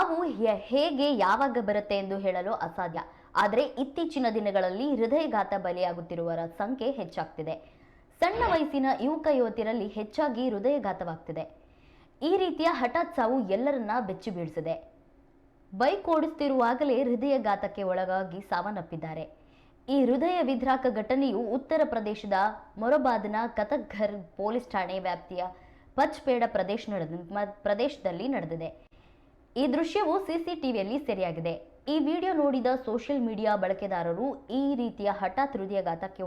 ಸಾವು ಹೇಗೆ ಯಾವಾಗ ಬರುತ್ತೆ ಎಂದು ಹೇಳಲು ಅಸಾಧ್ಯ. ಆದರೆ ಇತ್ತೀಚಿನ ದಿನಗಳಲ್ಲಿ ಹೃದಯಘಾತ ಬಲಿಯಾಗುತ್ತಿರುವವರ ಸಂಖ್ಯೆ ಹೆಚ್ಚಾಗ್ತಿದೆ. ಸಣ್ಣ ವಯಸ್ಸಿನ ಯುವಕ ಯುವತಿಯರಲ್ಲಿ ಹೆಚ್ಚಾಗಿ ಹೃದಯಘಾತವಾಗ್ತಿದೆ. ಈ ರೀತಿಯ ಹಠಾತ್ ಸಾವು ಎಲ್ಲರನ್ನ ಬೆಚ್ಚಿ ಬೀಳಿಸಿದೆ. ಬೈಕ್ ಓಡಿಸುತ್ತಿರುವಾಗಲೇ ಹೃದಯಘಾತಕ್ಕೆ ಒಳಗಾಗಿ ಸಾವನ್ನಪ್ಪಿದ್ದಾರೆ. ಈ ಹೃದಯ ವಿದ್ರಾಕ ಘಟನೆಯು ಉತ್ತರ ಪ್ರದೇಶದ ಮೊರಬಾದ್ನ ಕತಕ್ಘರ್ ಪೊಲೀಸ್ ಠಾಣೆ ವ್ಯಾಪ್ತಿಯ ಪಚ್ಪೇಡ ಪ್ರದೇಶದಲ್ಲಿ ನಡೆದಿದೆ. ಈ ದೃಶ್ಯವು ಸಿಸಿಟಿವಿಯಲ್ಲಿ ಸೆರೆಯಾಗಿದೆ. ಈ ವಿಡಿಯೋ ನೋಡಿದ ಸೋಷಿಯಲ್ ಮೀಡಿಯಾ ಬಳಕೆದಾರರು ಈ ರೀತಿಯ ಹಠಾತ್ ಹೃದಯಘಾತಕ್ಕೆ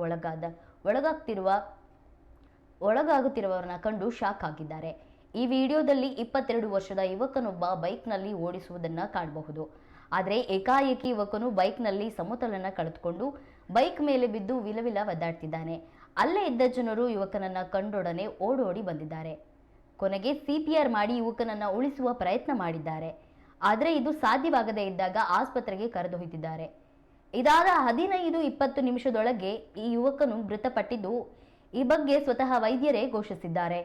ಒಳಗಾಗುತ್ತಿರುವವರನ್ನ ಕಂಡು ಶಾಕ್ ಆಗಿದ್ದಾರೆ. ಈ ವಿಡಿಯೋದಲ್ಲಿ 22 ವರ್ಷದ ಯುವಕನೊಬ್ಬ ಬೈಕ್ನಲ್ಲಿ ಓಡಿಸುವುದನ್ನ ಕಾಣಬಹುದು. ಆದರೆ ಏಕಾಏಕಿ ಯುವಕನು ಬೈಕ್ನಲ್ಲಿ ಸಮತೋಲನ ಕಳೆದುಕೊಂಡು ಬೈಕ್ ಮೇಲೆ ಬಿದ್ದು ವಿಲವಿಲ ಒದ್ದಾಡ್ತಿದ್ದಾನೆ. ಅಲ್ಲೇ ಇದ್ದ ಜನರು ಯುವಕನನ್ನ ಕಂಡೊಡನೆ ಓಡೋಡಿ ಬಂದಿದ್ದಾರೆ. ಕೊನೆಗೆ CPR ಮಾಡಿ ಯುವಕನನ್ನ ಉಳಿಸುವ ಪ್ರಯತ್ನ ಮಾಡಿದ್ದಾರೆ. ಆದರೆ ಇದು ಸಾಧ್ಯವಾಗದೇ ಇದ್ದಾಗ ಆಸ್ಪತ್ರೆಗೆ ಕರೆದೊಯ್ದಿದ್ದಾರೆ. ಇದಾದ 15-20 ನಿಮಿಷದೊಳಗೆ ಈ ಯುವಕನು ಮೃತಪಟ್ಟಿದ್ದು, ಈ ಬಗ್ಗೆ ಸ್ವತಃ ವೈದ್ಯರೇ ಘೋಷಿಸಿದ್ದಾರೆ.